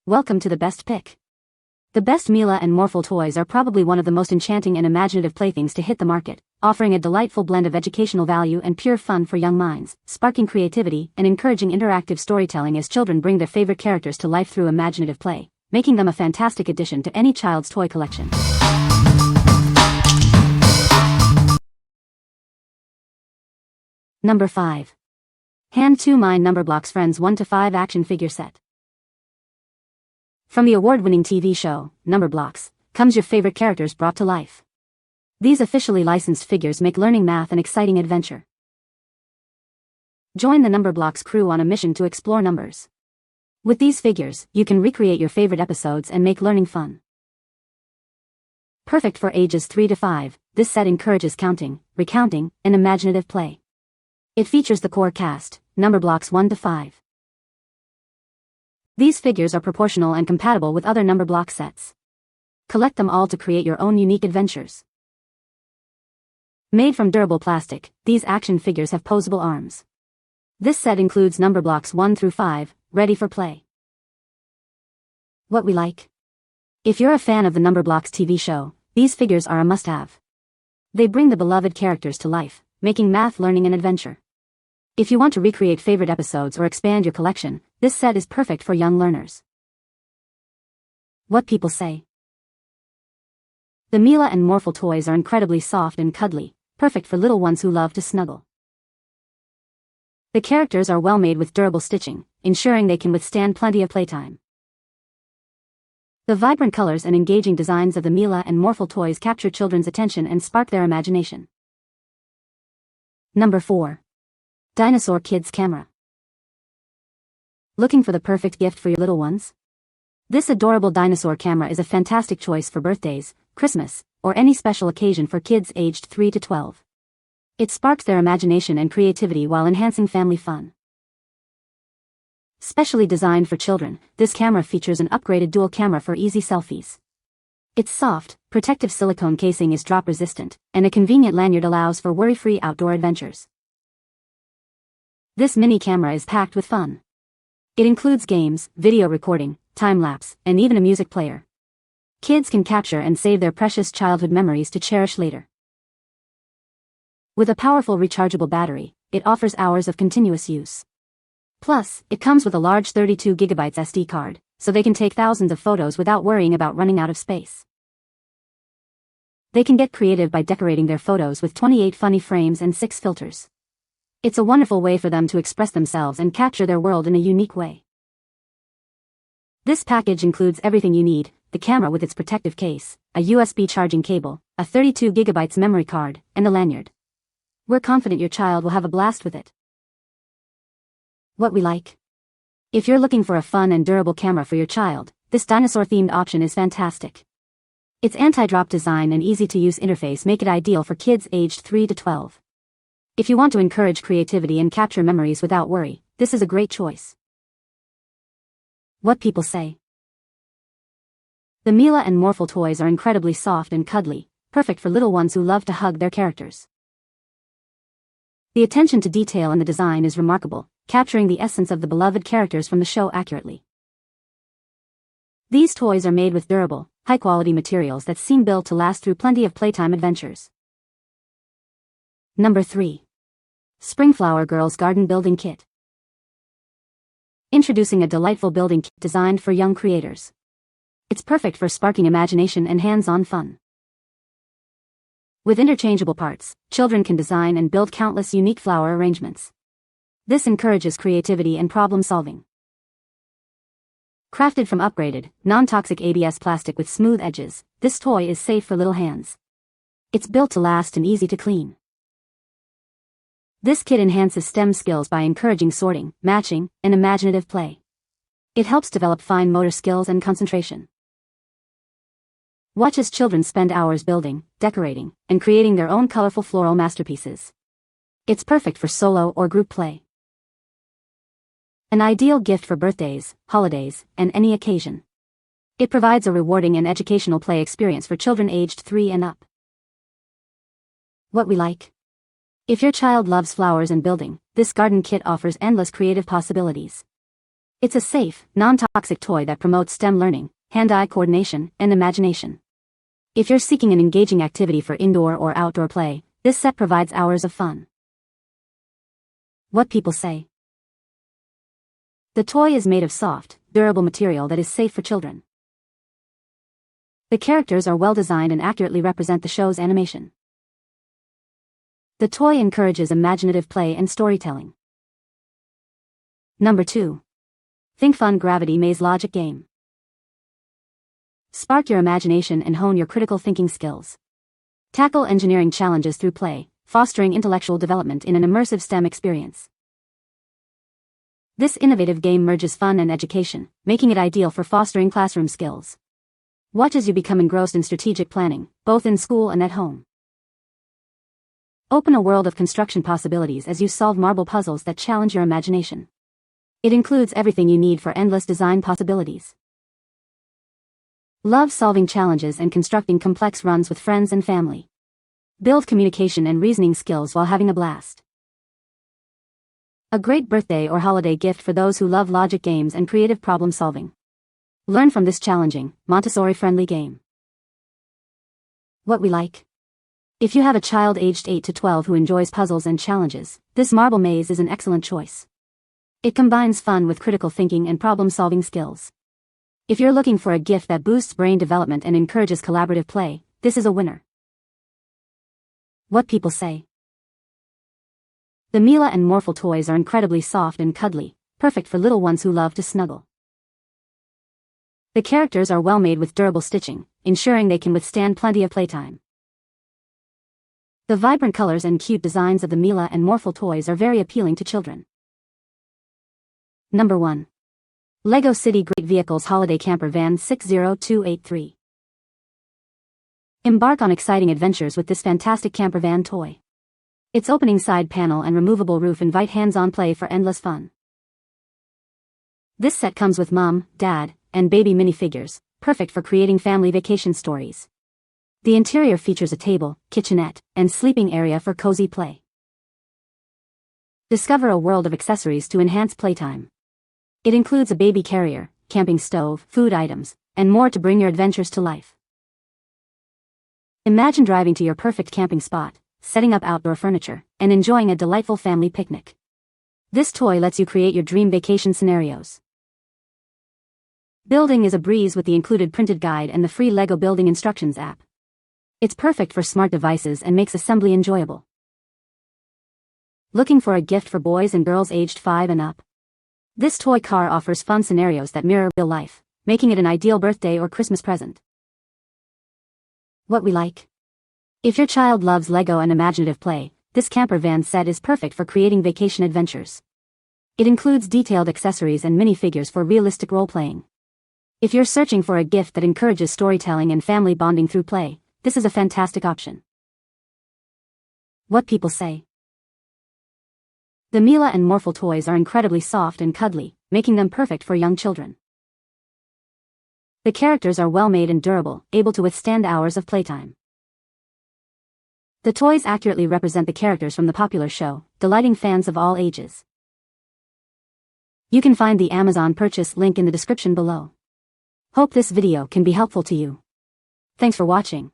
Welcome to the best pick. The best Mila and Morphle toys are probably one of the most enchanting and imaginative playthings to hit the market, offering a delightful blend of educational value and pure fun for young minds, sparking creativity and encouraging interactive storytelling as children bring their favorite characters to life through imaginative play, making them a fantastic addition to any child's toy collection. Number 5. Hand 2 Mine Numberblocks Friends 1 to 5 Action Figure Set. From the award-winning TV show, Numberblocks, comes your favorite characters brought to life. These officially licensed figures make learning math an exciting adventure. Join the Numberblocks crew on a mission to explore numbers. With these figures, you can recreate your favorite episodes and make learning fun. Perfect for ages 3 to 5, this set encourages counting, recounting, and imaginative play. It features the core cast, Numberblocks 1 to 5. These figures are proportional and compatible with other Numberblock sets. Collect them all to create your own unique adventures. Made from durable plastic, these action figures have posable arms. This set includes Numberblocks 1 through 5, ready for play. What we like. If you're a fan of the Numberblocks TV show, these figures are a must-have. They bring the beloved characters to life, making math learning an adventure. If you want to recreate favorite episodes or expand your collection, this set is perfect for young learners. What people say. The Mila and Morphle toys are incredibly soft and cuddly, perfect for little ones who love to snuggle. The characters are well made with durable stitching, ensuring they can withstand plenty of playtime. The vibrant colors and engaging designs of the Mila and Morphle toys capture children's attention and spark their imagination. Number 4. Dinosaur Kids Camera. Looking for the perfect gift for your little ones? This adorable dinosaur camera is a fantastic choice for birthdays, Christmas, or any special occasion for kids aged 3 to 12. It sparks their imagination and creativity while enhancing family fun. Specially designed for children, this camera features an upgraded dual camera for easy selfies. Its soft, protective silicone casing is drop-resistant, and a convenient lanyard allows for worry-free outdoor adventures. This mini camera is packed with fun. It includes games, video recording, time-lapse, and even a music player. Kids can capture and save their precious childhood memories to cherish later. With a powerful rechargeable battery, it offers hours of continuous use. Plus, it comes with a large 32GB SD card, so they can take thousands of photos without worrying about running out of space. They can get creative by decorating their photos with 28 funny frames and 6 filters. It's a wonderful way for them to express themselves and capture their world in a unique way. This package includes everything you need: the camera with its protective case, a USB charging cable, a 32GB memory card, and a lanyard. We're confident your child will have a blast with it. What we like. If you're looking for a fun and durable camera for your child, this dinosaur-themed option is fantastic. Its anti-drop design and easy-to-use interface make it ideal for kids aged 3 to 12. If you want to encourage creativity and capture memories without worry, this is a great choice. What people say. The Mila and Morphle toys are incredibly soft and cuddly, perfect for little ones who love to hug their characters. The attention to detail in the design is remarkable, capturing the essence of the beloved characters from the show accurately. These toys are made with durable, high-quality materials that seem built to last through plenty of playtime adventures. Number 3. SpringFlower Girls Garden Building Kit. Introducing a delightful building kit designed for young creators. It's perfect for sparking imagination and hands-on fun. With interchangeable parts, children can design and build countless unique flower arrangements. This encourages creativity and problem-solving. Crafted from upgraded, non-toxic ABS plastic with smooth edges, this toy is safe for little hands. It's built to last and easy to clean. This kit enhances STEM skills by encouraging sorting, matching, and imaginative play. It helps develop fine motor skills and concentration. Watch as children spend hours building, decorating, and creating their own colorful floral masterpieces. It's perfect for solo or group play. An ideal gift for birthdays, holidays, and any occasion. It provides a rewarding and educational play experience for children aged 3 and up. What we like. If your child loves flowers and building, this garden kit offers endless creative possibilities. It's a safe, non-toxic toy that promotes STEM learning, hand-eye coordination, and imagination. If you're seeking an engaging activity for indoor or outdoor play, this set provides hours of fun. What people say. The toy is made of soft, durable material that is safe for children. The characters are well designed and accurately represent the show's animation. The toy encourages imaginative play and storytelling. Number 2. ThinkFun Gravity Maze Logic Game. Spark your imagination and hone your critical thinking skills. Tackle engineering challenges through play, fostering intellectual development in an immersive STEM experience. This innovative game merges fun and education, making it ideal for fostering classroom skills. Watch as you become engrossed in strategic planning, both in school and at home. Open a world of construction possibilities as you solve marble puzzles that challenge your imagination. It includes everything you need for endless design possibilities. Love solving challenges and constructing complex runs with friends and family. Build communication and reasoning skills while having a blast. A great birthday or holiday gift for those who love logic games and creative problem solving. Learn from this challenging, Montessori-friendly game. What we like. If you have a child aged 8 to 12 who enjoys puzzles and challenges, this marble maze is an excellent choice. It combines fun with critical thinking and problem-solving skills. If you're looking for a gift that boosts brain development and encourages collaborative play, this is a winner. What people say. The Mila and Morphle toys are incredibly soft and cuddly, perfect for little ones who love to snuggle. The characters are well made with durable stitching, ensuring they can withstand plenty of playtime. The vibrant colors and cute designs of the Mila and Morphle toys are very appealing to children. Number 1. LEGO City Great Vehicles Holiday Camper Van 60283. Embark on exciting adventures with this fantastic camper van toy. Its opening side panel and removable roof invite hands-on play for endless fun. This set comes with mom, dad, and baby minifigures, perfect for creating family vacation stories. The interior features a table, kitchenette, and sleeping area for cozy play. Discover a world of accessories to enhance playtime. It includes a baby carrier, camping stove, food items, and more to bring your adventures to life. Imagine driving to your perfect camping spot, setting up outdoor furniture, and enjoying a delightful family picnic. This toy lets you create your dream vacation scenarios. Building is a breeze with the included printed guide and the free LEGO Building Instructions app. It's perfect for smart devices and makes assembly enjoyable. Looking for a gift for boys and girls aged 5 and up? This toy car offers fun scenarios that mirror real life, making it an ideal birthday or Christmas present. What we like. If your child loves LEGO and imaginative play, this camper van set is perfect for creating vacation adventures. It includes detailed accessories and minifigures for realistic role-playing. If you're searching for a gift that encourages storytelling and family bonding through play, this is a fantastic option. What people say. The Mila and Morphle toys are incredibly soft and cuddly, making them perfect for young children. The characters are well made and durable, able to withstand hours of playtime. The toys accurately represent the characters from the popular show, delighting fans of all ages. You can find the Amazon purchase link in the description below. Hope this video can be helpful to you. Thanks for watching.